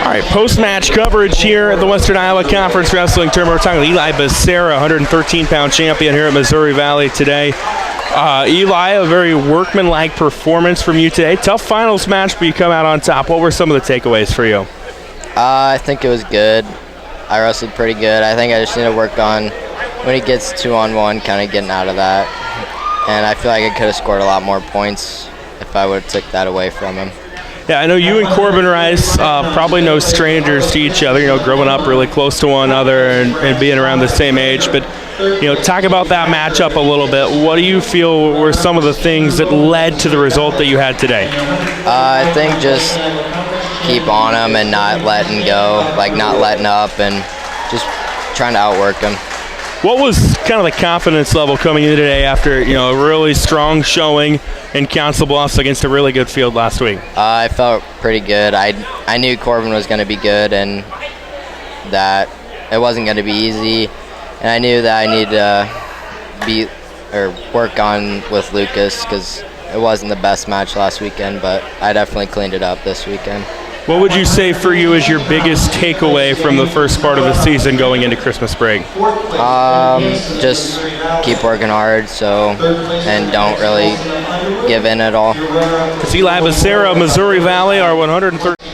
All right, post-match coverage here at the Western Iowa Conference Wrestling Tournament. We're talking with Eli Becerra, 113-pound champion here at Missouri Valley today. Eli, a very workmanlike performance from you today. Tough finals match, but you come out on top. What were some of the takeaways for you? I think it was good. I wrestled pretty good. I think I just need to work on when he gets 2-on-1, kind of getting out of that. And I feel like I could have scored a lot more points if I would have took that away from him. Yeah, I know you and Corbin Rice, probably no strangers to each other, growing up really close to one another and being around the same age. But, talk about that matchup a little bit. What do you feel were some of the things that led to the result that you had today? I think just keep on him and not letting go, like not letting up and just trying to outwork him. What was kind of the confidence level coming in today after, a really strong showing in Council Bluffs against a really good field last week? I felt pretty good. I knew Corbin was going to be good and that it wasn't going to be easy. And I knew that I needed to work on with Lucas because it wasn't the best match last weekend, but I definitely cleaned it up this weekend. What would you say for you is your biggest takeaway from the first part of the season going into Christmas break? Just keep working hard and don't really give in at all. It's Eli Becerra, Missouri Valley, our 130. All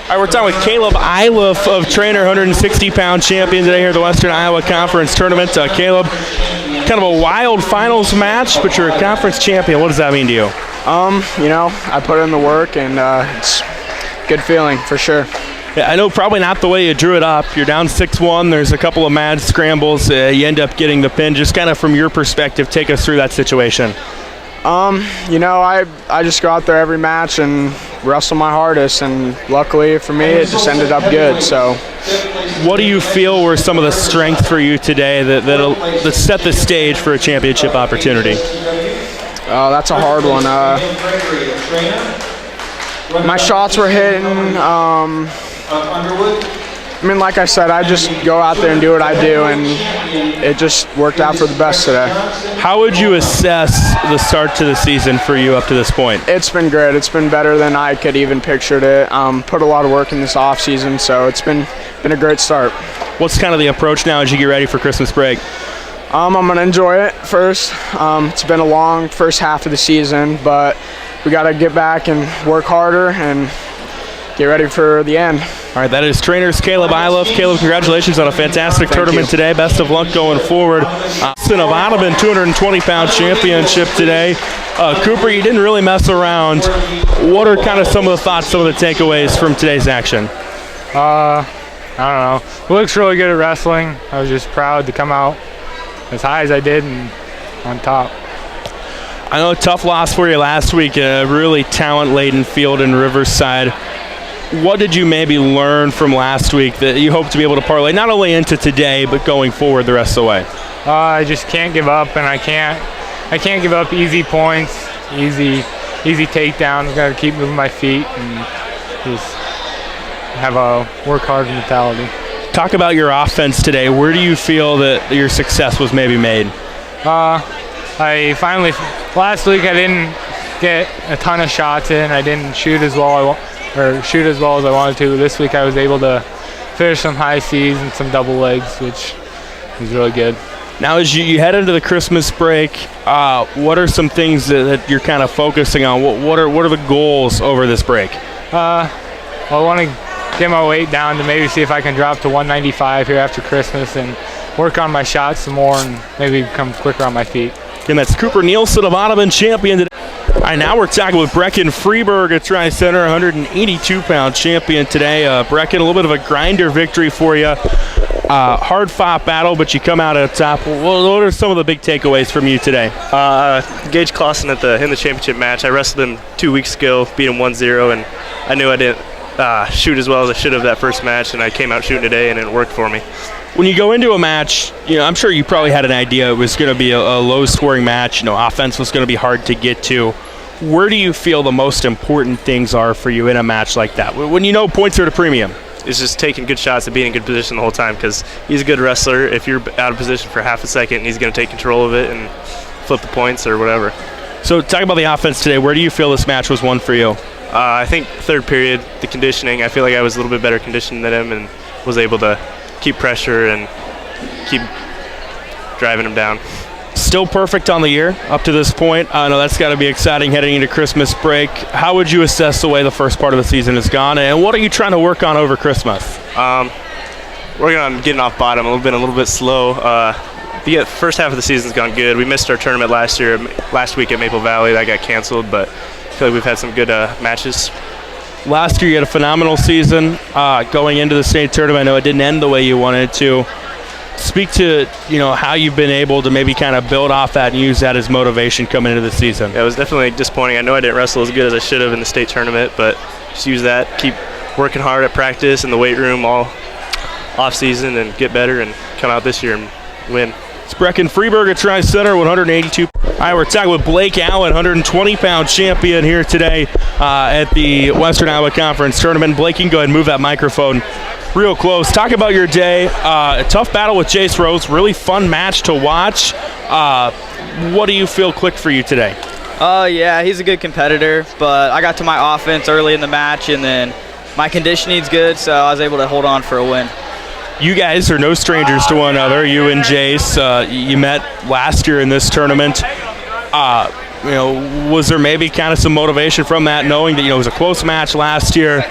right, we're talking with Caleb Isla of Trainer, 160-pound champion today here at the Western Iowa Conference Tournament. Caleb, kind of a wild finals match, but you're a conference champion. What does that mean to you? I put in the work and it's good feeling for sure. Yeah, I know probably not the way you drew it up. You're down 6-1. There's a couple of mad scrambles. You end up getting the pin. Just kind of from your perspective, take us through that situation. I just go out there every match and wrestle my hardest, and luckily for me, it just ended up good. So, what do you feel were some of the strengths for you today that set the stage for a championship opportunity? That's a hard one. My shots were hitting. Like I said, I just go out there and do what I do, and it just worked out for the best today. How would you assess the start to the season for you up to this point? It's been great. It's been better than I could even pictured it. Put a lot of work in this off season, so it's been a great start. What's kind of the approach now as you get ready for Christmas break? I'm going to enjoy it first. It's been a long first half of the season, but we got to get back and work harder and get ready for the end. All right, that is trainers Caleb Isla. Caleb, congratulations on a fantastic tournament today. Best of luck going forward. Nielsen of Ottoman, 220-pound championship today. Cooper, you didn't really mess around. What are kind of some of the thoughts, some of the takeaways from today's action? I don't know. It looks really good at wrestling. I was just proud to come out as high as I did and on top. I know a tough loss for you last week, a really talent-laden field in Riverside. What did you maybe learn from last week that you hope to be able to parlay not only into today but going forward the rest of the way? I just can't give up, and I can't give up easy points, easy takedowns. Got to keep moving my feet and just have a work hard mentality. Talk about your offense today. Where do you feel that your success was maybe made? Last week I didn't get a ton of shots in. I didn't shoot as well as I wanted to. This week I was able to finish some high C's and some double legs, which was really good. Now as you head into the Christmas break, what are some things that you're kind of focusing on? What are the goals over this break? I want to get my weight down to maybe see if I can drop to 195 here after Christmas and work on my shots some more and maybe become quicker on my feet. And that's Cooper Nielsen of Ottoman, champion today. All right, now we're talking with Brennen Freeburg at Tri-Center, 182-pound champion today. Brecken, a little bit of a grinder victory for you. Hard-fought battle, but you come out at the top. What are some of the big takeaways from you today? Gage Clausen in the championship match. I wrestled him 2 weeks ago, beat him 1-0, and I knew I didn't shoot as well as I should have that first match, and I came out shooting today, and it worked for me. When you go into a match, I'm sure you probably had an idea it was going to be a low-scoring match. Offense was going to be hard to get to. Where do you feel the most important things are for you in a match like that? When points are at a premium. It's just taking good shots and being in good position the whole time because he's a good wrestler. If you're out of position for half a second, he's going to take control of it and flip the points or whatever. So talk about the offense today. Where do you feel this match was won for you? I think third period, the conditioning, I feel like I was a little bit better conditioned than him and was able to keep pressure and keep driving him down. Still perfect on the year up to this point. I know that's got to be exciting heading into Christmas break. How would you assess the way the first part of the season has gone, and what are you trying to work on over Christmas? Working on getting off bottom, a little bit slow. The first half of the season's gone good. We missed our tournament last week at Maple Valley. That got canceled, but I feel like we've had some good matches. Last year you had a phenomenal season going into the state tournament. I know it didn't end the way you wanted it to. Speak to how you've been able to maybe kind of build off that and use that as motivation coming into the season. Yeah, it was definitely disappointing. I know I didn't wrestle as good as I should have in the state tournament, but just use that, keep working hard at practice in the weight room all off season and get better and come out this year and win. It's Brennen Freeburg at Tri-Center, 182. All right, we're talking with Blake Allen, 120-pound champion here today at the Western Iowa Conference Tournament. Blake, you can go ahead and move that microphone real close. Talk about your day. A tough battle with Jace Rose. Really fun match to watch. What do you feel clicked for you today? Yeah, he's a good competitor, but I got to my offense early in the match, and then my conditioning's good, so I was able to hold on for a win. You guys are no strangers to one another. You and Jace, you met last year in this tournament. Was there maybe kind of some motivation from that, knowing that it was a close match last year,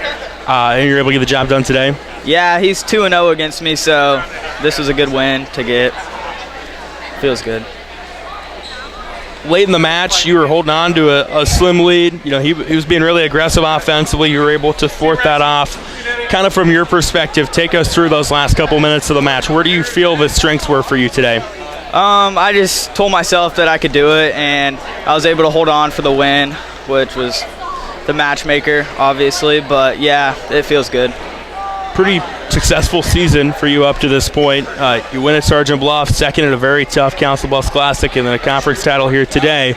and you're able to get the job done today? Yeah, he's 2-0 against me, so this was a good win to get. Feels good. Late in the match, you were holding on to a slim lead. He was being really aggressive offensively. You were able to thwart that off. Kind of from your perspective, take us through those last couple minutes of the match. Where do you feel the strengths were for you today? I just told myself that I could do it, and I was able to hold on for the win, which was the matchmaker, obviously. But, yeah, it feels good. Pretty successful season for you up to this point. You win at Sergeant Bluff, second at a very tough Council Bluffs Classic, and then a conference title here today.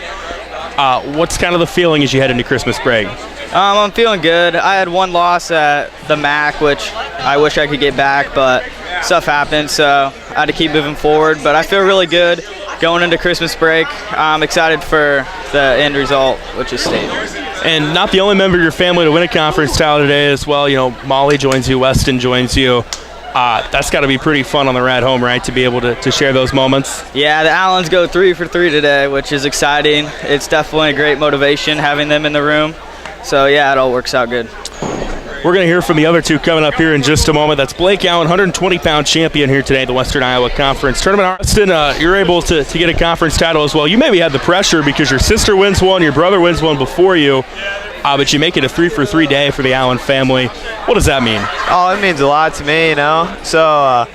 What's kind of the feeling as you head into Christmas break? I'm feeling good. I had one loss at the MAC, which I wish I could get back, but stuff happened, so I had to keep moving forward. But I feel really good going into Christmas break. I'm excited for the end result, which is state. And not the only member of your family to win a conference title today as well. Molly joins you, Weston joins you. That's got to be pretty fun on the ride home, right, to be able to share those moments? Yeah, the Allens go 3 for 3 today, which is exciting. It's definitely a great motivation having them in the room. So, yeah, it all works out good. We're going to hear from the other two coming up here in just a moment. That's Blake Allen, 120-pound champion here today at the Western Iowa Conference Tournament. Austin, you're able to get a conference title as well. You maybe had the pressure because your sister wins one, your brother wins one before you, but you make it a 3 for 3 day for the Allen family. What does that mean? Oh, it means a lot to me, So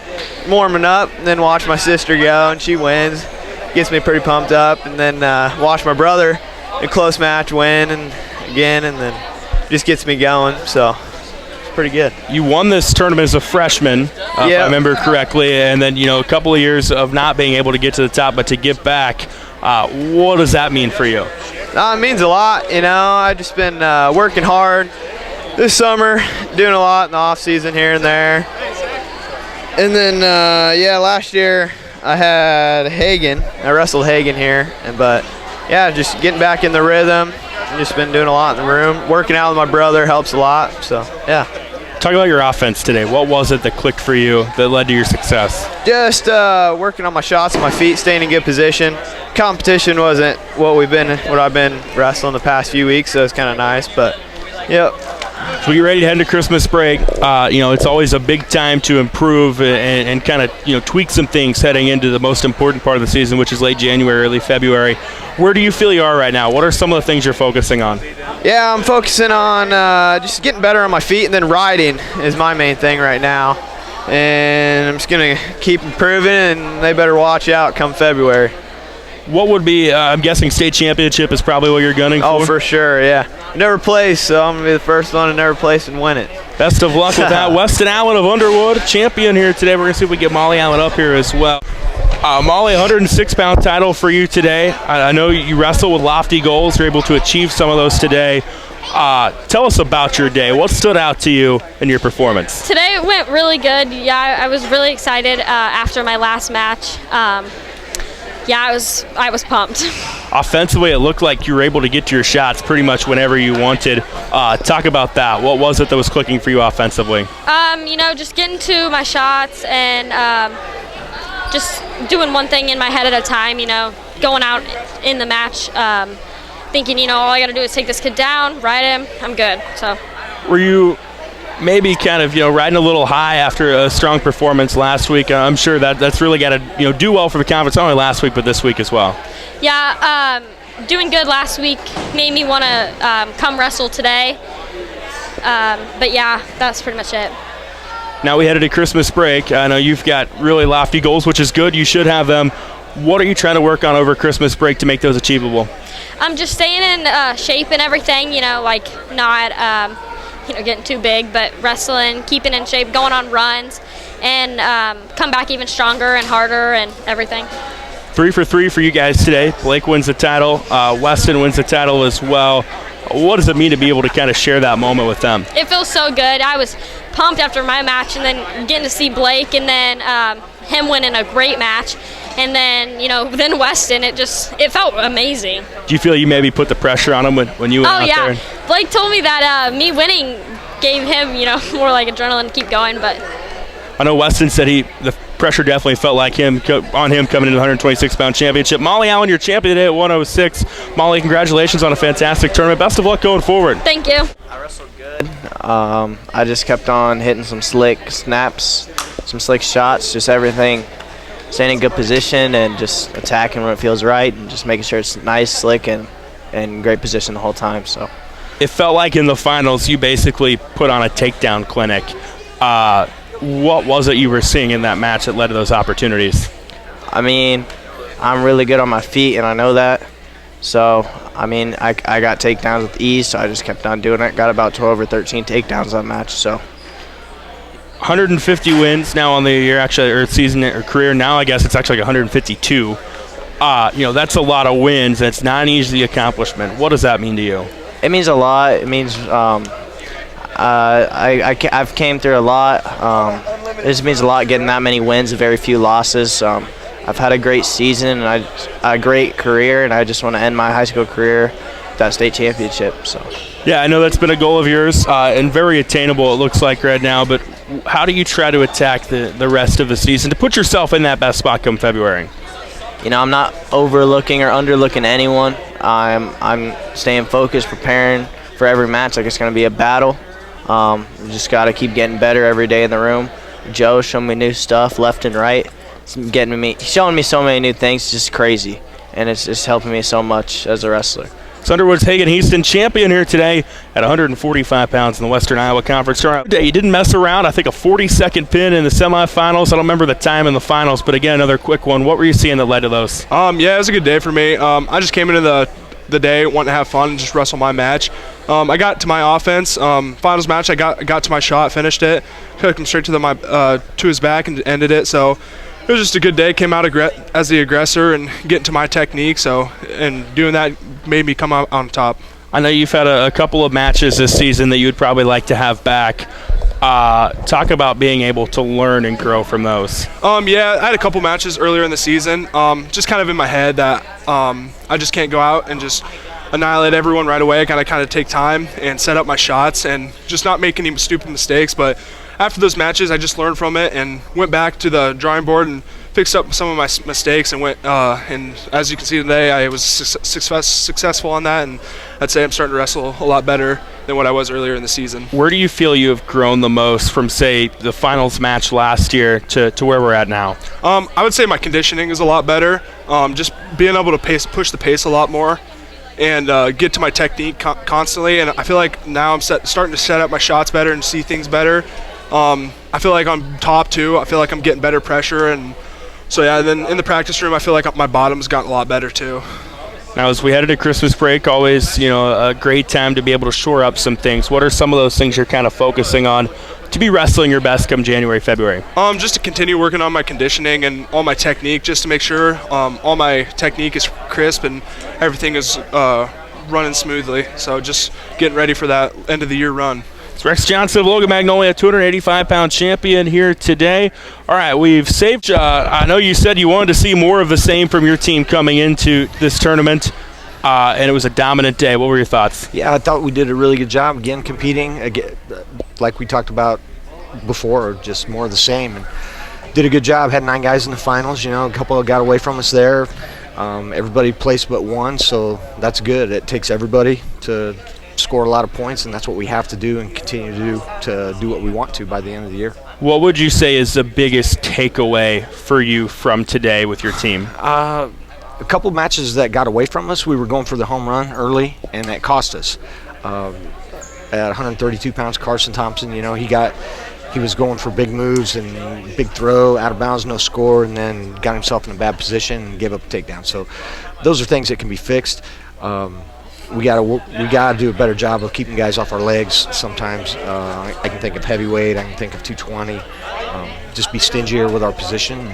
warming up and then watch my sister go, and she wins. Gets me pretty pumped up. And then watch my brother in a close match win and again, and then just gets me going. So it's pretty good. You won this tournament as a freshman, if I remember correctly, and then a couple of years of not being able to get to the top, but to get back. What does that mean for you? It means a lot. I've just been working hard this summer, doing a lot in the off season here and there. And then last year I had Hagen. I wrestled Hagen here, but just getting back in the rhythm. Just been doing a lot in the room. Working out with my brother helps a lot. So yeah. Talk about your offense today. What was it that clicked for you that led to your success? Just working on my shots and my feet, staying in good position. Competition wasn't what I've been wrestling the past few weeks, so it's kind of nice. But yep. So we get ready to head into Christmas break. It's always a big time to improve and kind of tweak some things heading into the most important part of the season, which is late January, early February. Where do you feel you are right now? What are some of the things you're focusing on? Yeah, I'm focusing on just getting better on my feet, and then riding is my main thing right now. And I'm just going to keep improving, and they better watch out come February. What would be, I'm guessing state championship is probably what you're gunning for? Oh, for sure, yeah. Never placed, so I'm going to be the first one to never place and win it. Best of luck with that. Weston Allen of Underwood, champion here today. We're going to see if we get Molly Allen up here as well. Molly, 106-pound title for you today. I know you wrestle with lofty goals. You're able to achieve some of those today. Tell us about your day. What stood out to you in your performance? Today it went really good. Yeah, I was really excited after my last match. I was pumped. offensively, it looked like you were able to get to your shots pretty much whenever you wanted. Talk about that. What was it that was clicking for you offensively? Just getting to my shots and just doing one thing in my head at a time, going out in the match thinking, all I got to do is take this kid down, ride him, I'm good. So, were you maybe kind of, riding a little high after a strong performance last week? I'm sure that's really got to, do well for the conference, not only last week, but this week as well. Yeah, doing good last week made me want to come wrestle today. But yeah, that's pretty much it. Now we headed to Christmas break. I know you've got really lofty goals, which is good. You should have them. What are you trying to work on over Christmas break to make those achievable? I'm just staying in shape and everything, not getting too big, but wrestling, keeping in shape, going on runs, and come back even stronger and harder and everything. 3 for 3 for you guys today. Blake wins the title. Weston wins the title as well. What does it mean to be able to kind of share that moment with them? It feels so good. I was pumped after my match, and then getting to see Blake, and then him winning a great match, and then then Weston. It felt amazing. Do you feel you maybe put the pressure on him when you went out there? Oh yeah, Blake told me that me winning gave him more like adrenaline to keep going. But I know Weston said the pressure definitely felt like on him coming into the 126-pound championship. Molly Allen, your champion today at 106. Molly, congratulations on a fantastic tournament. Best of luck going forward. Thank you. I wrestled good. I just kept on hitting some slick snaps, some slick shots, just everything. Staying in good position and just attacking when it feels right, and just making sure it's nice, slick, and great position the whole time. So it felt like in the finals you basically put on a takedown clinic. What was it you were seeing in that match that led to those opportunities? I mean, I'm really good on my feet, and I know that. So, I mean, I got takedowns with ease, so I just kept on doing it. Got about 12 or 13 takedowns that match. So 150 wins now on the year, actually, or season or career. Now I guess it's actually like 152. That's a lot of wins. It's not an easy accomplishment. What does that mean to you? It means a lot. It means I've came through a lot. It just means a lot getting that many wins and very few losses. I've had a great season and a great career, and I just want to end my high school career with that state championship. So. Yeah, I know that's been a goal of yours and very attainable, it looks like right now, but how do you try to attack the rest of the season to put yourself in that best spot come February? I'm not overlooking or underlooking anyone. I'm staying focused, preparing for every match like it's going to be a battle. Just got to keep getting better every day in the room. Joe showing me new stuff left and right. He's showing me so many new things, just crazy, and it's just helping me so much as a wrestler. Underwood's Hagen Houston champion here today at 145 pounds in the Western Iowa Conference Tournament. You didn't mess around. I think a 40-second pin in the semifinals. I don't remember the time in the finals, but again, another quick one. What were you seeing that led to those? Yeah, it was a good day for me. I just came into the day wanting to have fun and just wrestle my match. I got to my offense. Finals match, I got to my shot, finished it, hooked him straight to his back and ended it. So it was just a good day. Came out as the aggressor and getting to my technique. And doing that made me come out on top. I know you've had a couple of matches this season that you'd probably like to have back. Talk about being able to learn and grow from those. Yeah, I had a couple matches earlier in the season. Just kind of in my head that I just can't go out and just annihilate everyone right away. I gotta kind of take time and set up my shots and just not make any stupid mistakes. But after those matches, I just learned from it and went back to the drawing board and fixed up some of my mistakes and went. And as you can see today, I was successful on that, and I'd say I'm starting to wrestle a lot better than what I was earlier in the season. Where do you feel you have grown the most from, say, the finals match last year to where we're at now? I would say my conditioning is a lot better. Just being able to push the pace a lot more and get to my technique constantly. And I feel like now I'm starting to set up my shots better and see things better. I feel like I'm top too. I feel like I'm getting better pressure. And so, yeah, then in the practice room, I feel like my bottom's gotten a lot better too. Now, as we headed to Christmas break, always, a great time to be able to shore up some things. What are some of those things you're kind of focusing on to be wrestling your best come January, February? Just to continue working on my conditioning and all my technique, just to make sure all my technique is crisp and everything is running smoothly. So just getting ready for that end of the year run. It's Rex Johnson of Logan Magnolia, 285-pound champion here today. All right, we've saved I know you said you wanted to see more of the same from your team coming into this tournament, and it was a dominant day. What were your thoughts? Yeah, I thought we did a really good job, again, competing, again, like we talked about before, just more of the same. And did a good job, had 9 guys in the finals, a couple got away from us there. Everybody placed but one, so that's good. It takes everybody to score a lot of points, and that's what we have to do and continue to do what we want to by the end of the year. What would you say is the biggest takeaway for you from today with your team? A couple matches that got away from us, we were going for the home run early, and that cost us. At 132 pounds, Carson Thompson, he was going for big moves and big throw, out of bounds, no score, and then got himself in a bad position and gave up a takedown. So those are things that can be fixed. We gotta do a better job of keeping guys off our legs sometimes. I can think of heavyweight, I can think of 220. Just be stingier with our position.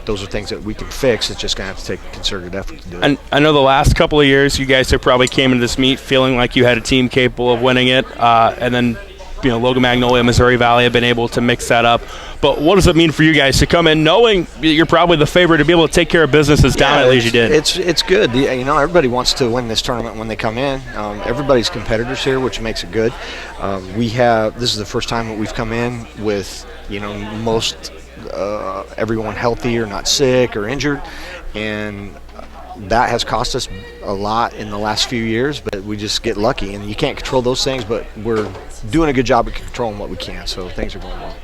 Those are things that we can fix. It's just going to have to take concerted effort to do it. And I know the last couple of years you guys have probably came into this meet feeling like you had a team capable of winning it, and then Logan Magnolia, Missouri Valley have been able to mix that up. But what does it mean for you guys to come in knowing you're probably the favorite to be able to take care of business as dominantly as you did? It's good. Everybody wants to win this tournament when they come in. Everybody's competitors here, which makes it good. This is the first time that we've come in with most everyone healthy or not sick or injured, and that has cost us a lot in the last few years, but we just get lucky, and you can't control those things, but we're doing a good job of controlling what we can, so things are going well.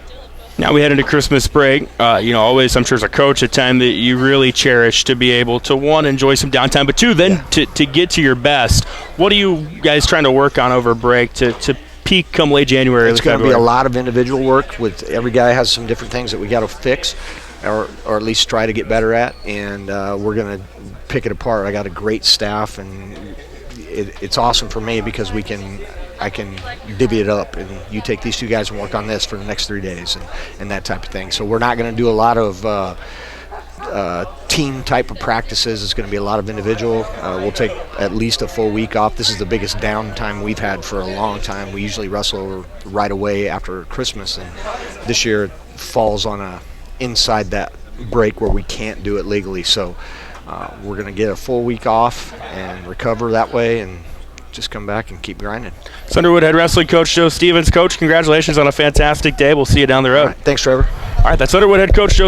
Now we head into Christmas break. Always, I'm sure as a coach, a time that you really cherish to be able to, one, enjoy some downtime, but two, then to get to your best. What are you guys trying to work on over break to peak come late January? It's going to be a lot of individual work. With every guy has some different things that we got to fix, or at least try to get better at, and we're going to pick it apart. I got a great staff, and it's awesome for me because I can divvy it up, and you take these 2 guys and work on this for the next 3 days, and that type of thing. So we're not going to do a lot of team type of practices. It's going to be a lot of individual. We'll take at least a full week off. This is the biggest downtime we've had for a long time. We usually wrestle right away after Christmas, and this year it falls on inside that break where we can't do it legally. So we're going to get a full week off and recover that way, and just come back and keep grinding. Sunderwood head wrestling coach Joe Stevens. Coach, congratulations on a fantastic day. We'll see you down the road. All right, thanks, Trevor. All right, that's Sunderwood head coach Joe